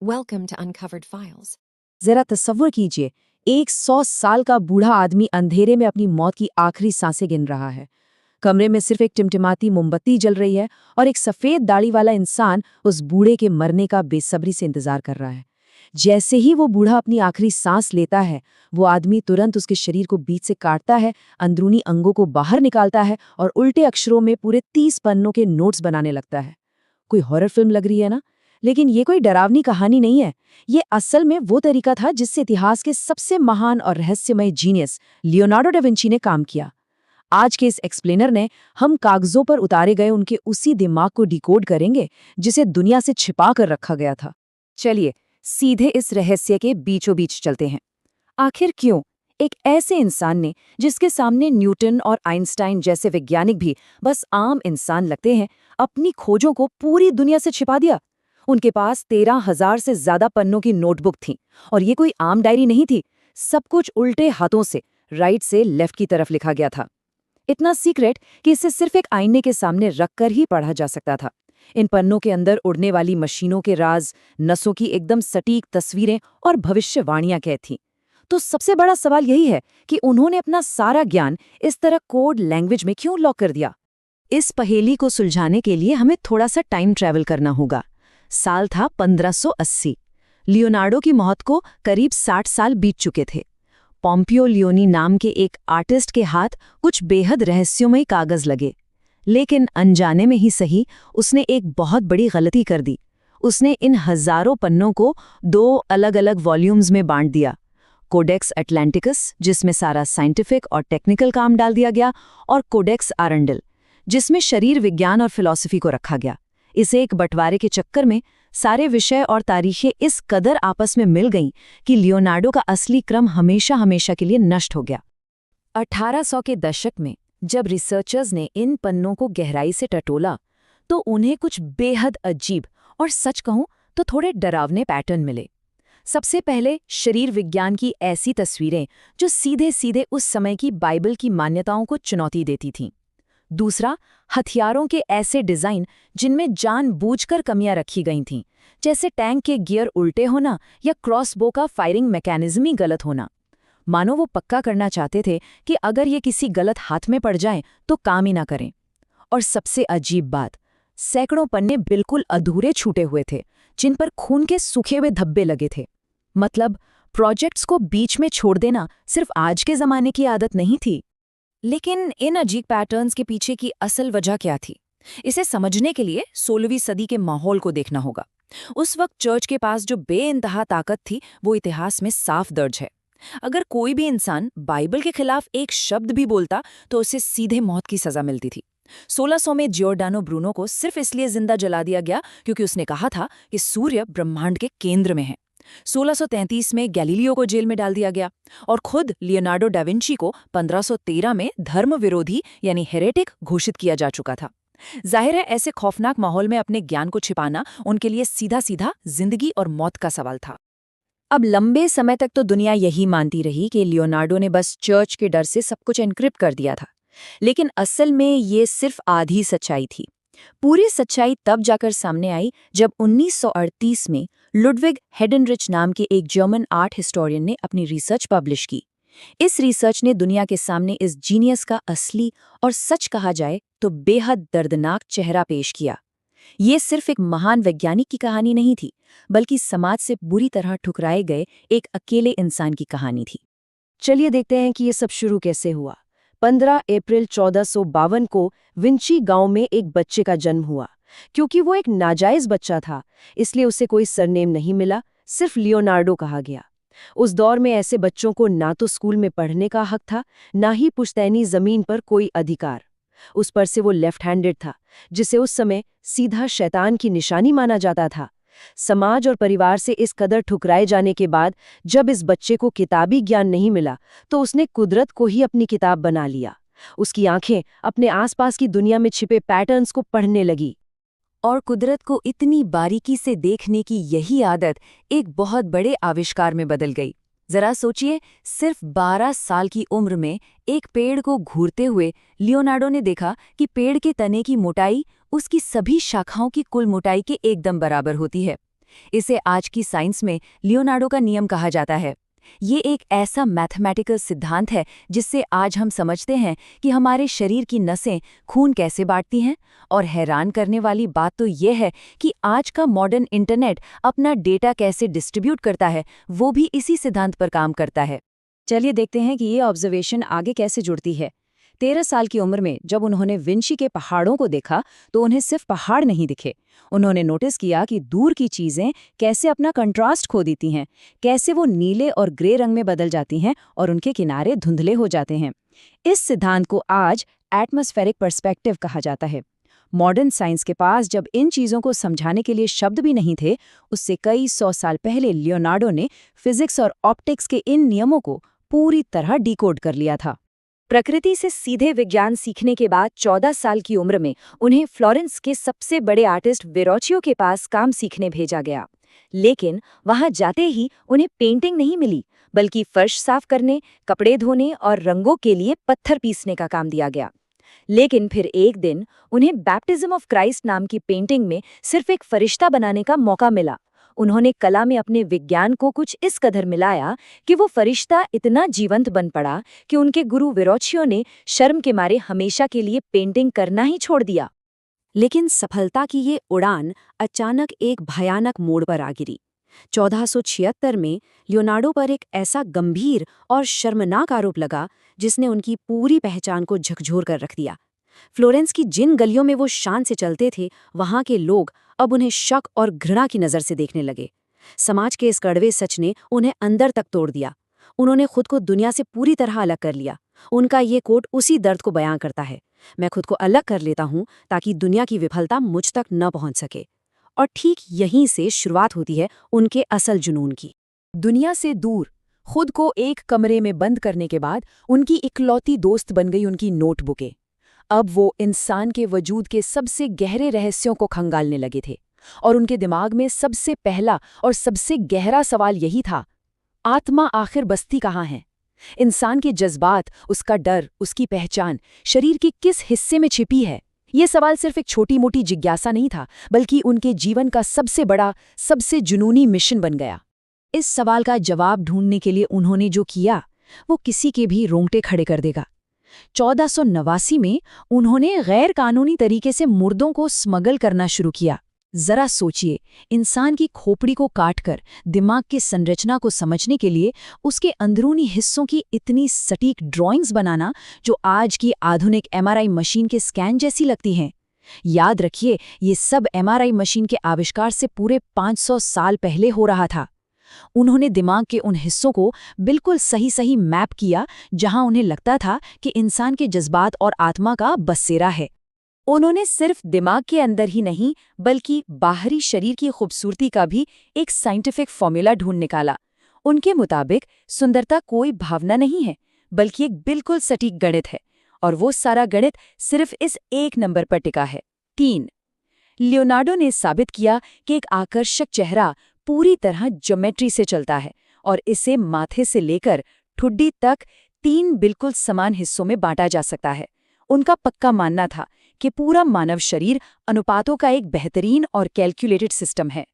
Welcome to Uncovered Files. जरा तसव्वुर कीजिए, 100 साल का बूढ़ा आदमी अंधेरे में अपनी मौत की आखिरी सांसें गिन रहा है। कमरे में सिर्फ एक टिमटिमाती मोमबत्ती जल रही है और एक सफेद दाढ़ी वाला इंसान उस बूढ़े के मरने का बेसब्री से इंतजार कर रहा है। जैसे ही वो बूढ़ा अपनी आखिरी सांस लेता है, वो आदमी तुरंत उसके शरीर को बीच से काटता है, अंदरूनी अंगों को बाहर निकालता है और उल्टे अक्षरों में पूरे 30 पन्नों के नोट्स बनाने लगता है। कोई हॉरर फिल्म लग रही है ना? लेकिन ये कोई डरावनी कहानी नहीं है। ये असल में वो तरीका था जिससे इतिहास के सबसे महान और रहस्यमय जीनियस लियोनार्डो डा विंची ने काम किया। आज के इस एक्सप्लेनर ने हम कागजों पर उतारे गए उनके उसी दिमाग को डिकोड करेंगे जिसे दुनिया से छिपा कर रखा गया था। चलिए सीधे इस रहस्य के बीचों बीच चलते हैं। आखिर क्यों एक ऐसे इंसान ने, जिसके सामने न्यूटन और आइंस्टाइन जैसे वैज्ञानिक भी बस आम इंसान लगते हैं, अपनी खोजों को पूरी दुनिया से छिपा दिया? उनके पास 13,000 से ज्यादा पन्नों की नोटबुक थी और ये कोई आम डायरी नहीं थी। सब कुछ उल्टे हाथों से, राइट से लेफ्ट की तरफ लिखा गया था। इतना सीक्रेट कि इसे सिर्फ एक आईने के सामने रखकर ही पढ़ा जा सकता था। इन पन्नों के अंदर उड़ने वाली मशीनों के राज, नसों की एकदम सटीक तस्वीरें और भविष्यवाणियां कैद थीं। तो सबसे बड़ा सवाल यही है कि उन्होंने अपना सारा ज्ञान इस तरह कोड लैंग्वेज में क्यों लॉक कर दिया? इस पहेली को सुलझाने के लिए हमें थोड़ा सा टाइम ट्रैवल करना होगा। साल था 1580। लियोनार्डो की मौत को करीब 60 साल बीत चुके थे। पॉम्पियो लियोनी नाम के एक आर्टिस्ट के हाथ कुछ बेहद रहस्यमय कागज लगे, लेकिन अनजाने में ही सही, उसने एक बहुत बड़ी गलती कर दी। उसने इन हजारों पन्नों को 2 अलग-अलग वॉल्यूम्स में बांट दिया। कोडेक्स अटलांटिकस, जिसमें सारा साइंटिफिक और टेक्निकल काम डाल दिया गया, और कोडेक्स आरंडल, जिसमें शरीर विज्ञान और फिलॉसफी को रखा गया। इसे एक बंटवारे के चक्कर में सारे विषय और तारीखें इस कदर आपस में मिल गईं कि लियोनार्डो का असली क्रम हमेशा हमेशा के लिए नष्ट हो गया। 1800 के दशक में जब रिसर्चर्स ने इन पन्नों को गहराई से टटोला, तो उन्हें कुछ बेहद अजीब और सच कहूं तो थोड़े डरावने पैटर्न मिले। सबसे पहले शरीर विज्ञान की ऐसी तस्वीरें जो सीधे सीधे उस समय की बाइबल की मान्यताओं को चुनौती देती थीं। दूसरा, हथियारों के ऐसे डिजाइन जिनमें जानबूझकर कमियां रखी गई थीं, जैसे टैंक के गियर उल्टे होना या क्रॉसबो का फायरिंग मैकेनिज्म ही गलत होना। मानो वो पक्का करना चाहते थे कि अगर ये किसी गलत हाथ में पड़ जाएं तो काम ही ना करें। और सबसे अजीब बात, सैकड़ों पन्ने बिल्कुल अधूरे छूटे हुए थे, जिन पर खून के सूखे हुए धब्बे लगे थे। मतलब प्रोजेक्ट्स को बीच में छोड़ देना सिर्फ आज के जमाने की आदत नहीं थी। लेकिन इन अजीब पैटर्न्स के पीछे की असल वजह क्या थी? इसे समझने के लिए 16वीं सदी के माहौल को देखना होगा। उस वक्त चर्च के पास जो बेइंतहा ताकत थी, वो इतिहास में साफ दर्ज है। अगर कोई भी इंसान बाइबल के खिलाफ एक शब्द भी बोलता तो उसे सीधे मौत की सजा मिलती थी। 1600 में जियोर्डानो ब्रूनो को सिर्फ इसलिए जिंदा जला दिया गया क्योंकि उसने कहा था कि सूर्य ब्रह्मांड के केंद्र में है। 1633 में गैलीलियो को जेल में डाल दिया गया और खुद लियोनार्डो डा विंची को 1513 में धर्म विरोधी यानी हेरेटिक घोषित किया जा चुका था। जाहिर है, ऐसे खौफनाक माहौल में अपने ज्ञान को छिपाना उनके लिए सीधा सीधा जिंदगी और मौत का सवाल था। अब लंबे समय तक तो दुनिया यही मानती रही कि लियोनार्डो ने बस चर्च के डर से सब कुछ एन्क्रिप्ट कर दिया था, लेकिन असल में ये सिर्फ आधी सच्चाई थी। पूरी सच्चाई तब जाकर सामने आई जब 1938 में लुडविग हेडेनरिच नाम के एक जर्मन आर्ट हिस्टोरियन ने अपनी रिसर्च पब्लिश की। इस रिसर्च ने दुनिया के सामने इस जीनियस का असली और सच कहा जाए तो बेहद दर्दनाक चेहरा पेश किया। ये सिर्फ एक महान वैज्ञानिक की कहानी नहीं थी, बल्कि समाज से बुरी तरह ठुकराए गए एक अकेले इंसान की कहानी थी। चलिए देखते हैं कि ये सब शुरू कैसे हुआ। 15 अप्रैल 1452 को विंची गांव में एक बच्चे का जन्म हुआ। क्योंकि वो एक नाजायज बच्चा था, इसलिए उसे कोई सरनेम नहीं मिला, सिर्फ लियोनार्डो कहा गया। उस दौर में ऐसे बच्चों को ना तो स्कूल में पढ़ने का हक था, ना ही पुश्तैनी जमीन पर कोई अधिकार। उस पर से वो लेफ्ट हैंडेड था, जिसे उस समय सीधा शैतान की निशानी माना जाता था। समाज और परिवार से इस कदर ठुकराए जाने के बाद जब इस बच्चे को किताबी ज्ञान नहीं मिला, तो उसने कुदरत को ही अपनी किताब बना लिया। उसकी आंखें अपने आसपास की दुनिया में छिपे पैटर्न्स को पढ़ने लगी। और कुदरत को इतनी बारीकी से देखने की यही आदत एक बहुत बड़े आविष्कार में बदल गई। जरा सोचिए, सिर्फ 12 साल की उम्र में एक पेड़ को घूरते हुए लियोनार्डो ने देखा कि पेड़ के तने की मोटाई उसकी सभी शाखाओं की कुल मोटाई के एकदम बराबर होती है। इसे आज की साइंस में लियोनार्डो का नियम कहा जाता है। ये एक ऐसा मैथमेटिकल सिद्धांत है जिससे आज हम समझते हैं कि हमारे शरीर की नसें खून कैसे बांटती हैं। और हैरान करने वाली बात तो ये है कि आज का मॉडर्न इंटरनेट अपना डेटा कैसे डिस्ट्रीब्यूट करता है, वो भी इसी सिद्धांत पर काम करता है। चलिए देखते हैं कि ये ऑब्जर्वेशन आगे कैसे जुड़ती है। 13 साल की उम्र में जब उन्होंने विंची के पहाड़ों को देखा तो उन्हें सिर्फ पहाड़ नहीं दिखे। उन्होंने नोटिस किया कि दूर की चीजें कैसे अपना कंट्रास्ट खो देती हैं, कैसे वो नीले और ग्रे रंग में बदल जाती हैं और उनके किनारे धुंधले हो जाते हैं। इस सिद्धांत को आज एटमॉस्फेरिक पर्सपेक्टिव कहा जाता है। मॉडर्न साइंस के पास जब इन चीजों को समझाने के लिए शब्द भी नहीं थे, उससे कई 100 साल पहले लियोनार्डो ने फिजिक्स और ऑप्टिक्स के इन नियमों को पूरी तरह डिकोड कर लिया था। प्रकृति से सीधे विज्ञान सीखने के बाद 14 साल की उम्र में उन्हें फ्लोरेंस के सबसे बड़े आर्टिस्ट वेरोचियो के पास काम सीखने भेजा गया। लेकिन वहां जाते ही उन्हें पेंटिंग नहीं मिली, बल्कि फर्श साफ करने, कपड़े धोने और रंगों के लिए पत्थर पीसने का काम दिया गया। लेकिन फिर एक दिन उन्हें बैप्टिज्म ऑफ क्राइस्ट नाम की पेंटिंग में सिर्फ एक फरिश्ता बनाने का मौका मिला। उन्होंने कला में अपने विज्ञान को कुछ इस कदर मिलाया कि वो फरिश्ता इतना जीवंत बन पड़ा कि उनके गुरु वेरोचियो ने शर्म के मारे हमेशा के लिए पेंटिंग करना ही छोड़ दिया। लेकिन सफलता की ये उड़ान अचानक एक भयानक मोड़ पर आ गिरी। 1476 में लियोनार्डो पर एक ऐसा गंभीर और शर्मनाक आरोप लगा जिसने उनकी पूरी पहचान को झकझोर कर रख दिया। फ्लोरेंस की जिन गलियों में वो शान से चलते थे, वहां के लोग अब उन्हें शक और घृणा की नज़र से देखने लगे। समाज के इस कड़वे सच ने उन्हें अंदर तक तोड़ दिया। उन्होंने खुद को दुनिया से पूरी तरह अलग कर लिया। उनका ये कोट उसी दर्द को बयां करता है, मैं खुद को अलग कर लेता हूं ताकि दुनिया की विफलता मुझ तक न पहुंच सके। और ठीक यहीं से शुरुआत होती है उनके असल जुनून की। दुनिया से दूर, खुद को एक कमरे में बंद करने के बाद उनकी इकलौती दोस्त बन गई उनकी नोटबुकें। अब वो इंसान के वजूद के सबसे गहरे रहस्यों को खंगालने लगे थे और उनके दिमाग में सबसे पहला और सबसे गहरा सवाल यही था, आत्मा आखिर बसती कहाँ है? इंसान के जज्बात, उसका डर, उसकी पहचान शरीर के किस हिस्से में छिपी है? ये सवाल सिर्फ एक छोटी मोटी जिज्ञासा नहीं था, बल्कि उनके जीवन का सबसे बड़ा, सबसे जुनूनी मिशन बन गया। इस सवाल का जवाब ढूंढने के लिए उन्होंने जो किया वो किसी के भी रोंगटे खड़े कर देगा। 1489 में उन्होंने गैर कानूनी तरीके से मुर्दों को स्मगल करना शुरू किया। जरा सोचिए, इंसान की खोपड़ी को काटकर दिमाग की संरचना को समझने के लिए उसके अंदरूनी हिस्सों की इतनी सटीक ड्राइंग्स बनाना जो आज की आधुनिक एमआरआई मशीन के स्कैन जैसी लगती हैं। याद रखिए, ये सब एमआरआई मशीन के आविष्कार से पूरे 500 साल पहले हो रहा था। उन्होंने दिमाग के उन हिस्सों को बिल्कुल सही सही मैप किया जहां उन्हें लगता था कि इंसान के जज्बात और आत्मा का बसेरा है। उन्होंने सिर्फ दिमाग के अंदर ही नहीं, बल्कि बाहरी शरीर की खूबसूरती का भी एक साइंटिफिक फॉर्मूला ढूंढ निकाला। उनके मुताबिक सुंदरता कोई भावना नहीं है, बल्कि एक बिल्कुल सटीक गणित है, और वो सारा गणित सिर्फ इस एक नंबर पर टिका है, 3। लियोनार्डो ने साबित किया कि एक आकर्षक चेहरा पूरी तरह ज्योमेट्री से चलता है और इसे माथे से लेकर ठुड्डी तक 3 बिल्कुल समान हिस्सों में बांटा जा सकता है। उनका पक्का मानना था कि पूरा मानव शरीर अनुपातों का एक बेहतरीन और कैलकुलेटेड सिस्टम है।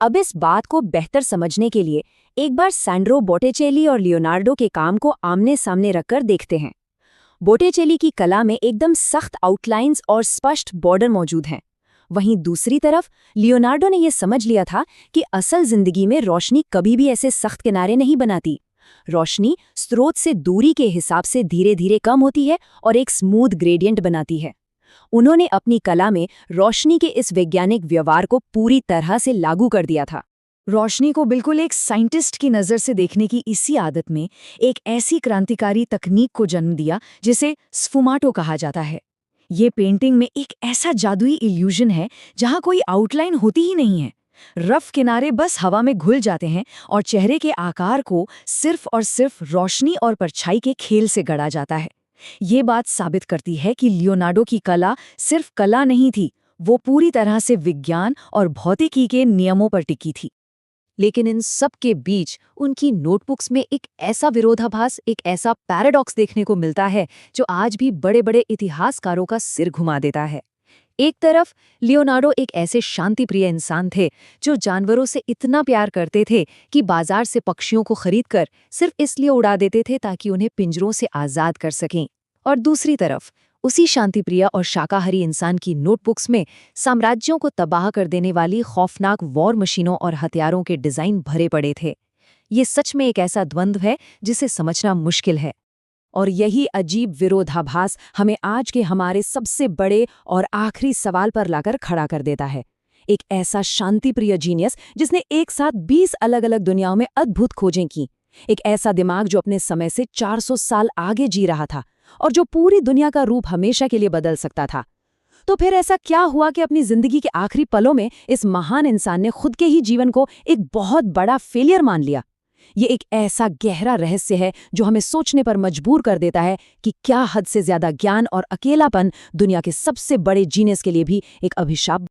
अब इस बात को बेहतर समझने के लिए एक बार सैंड्रो बोटेचेली और लियोनार्डो के काम को आमने सामने रखकर देखते हैं। बोटेचेली की कला में एकदम सख्त आउटलाइंस और स्पष्ट बॉर्डर मौजूद हैं। वहीं दूसरी तरफ लियोनार्डो ने यह समझ लिया था कि असल जिंदगी में रोशनी कभी भी ऐसे सख्त किनारे नहीं बनाती। रोशनी स्रोत से दूरी के हिसाब से धीरे धीरे कम होती है और एक स्मूथ ग्रेडियंट बनाती है। उन्होंने अपनी कला में रोशनी के इस वैज्ञानिक व्यवहार को पूरी तरह से लागू कर दिया था। रोशनी को बिल्कुल एक साइंटिस्ट की नज़र से देखने की इसी आदत में एक ऐसी क्रांतिकारी तकनीक को जन्म दिया जिसे स्फुमाटो कहा जाता है। ये पेंटिंग में एक ऐसा जादुई इल्यूजन है जहां कोई आउटलाइन होती ही नहीं है। रफ किनारे बस हवा में घुल जाते हैं और चेहरे के आकार को सिर्फ और सिर्फ रोशनी और परछाई के खेल से गढ़ा जाता है। ये बात साबित करती है कि लियोनार्डो की कला सिर्फ कला नहीं थी, वो पूरी तरह से विज्ञान और भौतिकी के नियमों पर टिकी थी। लेकिन इन सब के बीच उनकी नोटबुक्स में एक ऐसा विरोधाभास, एक ऐसा पैराडॉक्स देखने को मिलता है जो आज भी बड़े बड़े इतिहासकारों का सिर घुमा देता है। एक तरफ लियोनार्डो एक ऐसे शांतिप्रिय इंसान थे जो जानवरों से इतना प्यार करते थे कि बाजार से पक्षियों को खरीदकर सिर्फ इसलिए उड़ा देते थे ताकि उन्हें पिंजरों से आज़ाद कर सकें। और दूसरी तरफ उसी शांतिप्रिय और शाकाहारी इंसान की नोटबुक्स में साम्राज्यों को तबाह कर देने वाली खौफनाक वॉर मशीनों और हथियारों के डिज़ाइन भरे पड़े थे। ये सच में एक ऐसा द्वंद्व है जिसे समझना मुश्किल है। और यही अजीब विरोधाभास हमें आज के हमारे सबसे बड़े और आखिरी सवाल पर लाकर खड़ा कर देता है। एक ऐसा शांतिप्रिय जीनियस जिसने एक साथ 20 अलग-अलग दुनियाओं में अद्भुत खोजें की। एक ऐसा दिमाग जो अपने समय से 400 साल आगे जी रहा था और जो पूरी दुनिया का रूप हमेशा के लिए बदल सकता था। तो फिर ऐसा क्या हुआ कि अपनी जिंदगी के आखिरी पलों में इस महान इंसान ने खुद के ही जीवन को एक बहुत बड़ा फेलियर मान लिया? ये एक ऐसा गहरा रहस्य है जो हमें सोचने पर मजबूर कर देता है कि क्या हद से ज्यादा ज्ञान और अकेलापन दुनिया के सबसे बड़े जीनियस के लिए भी एक अभिशाप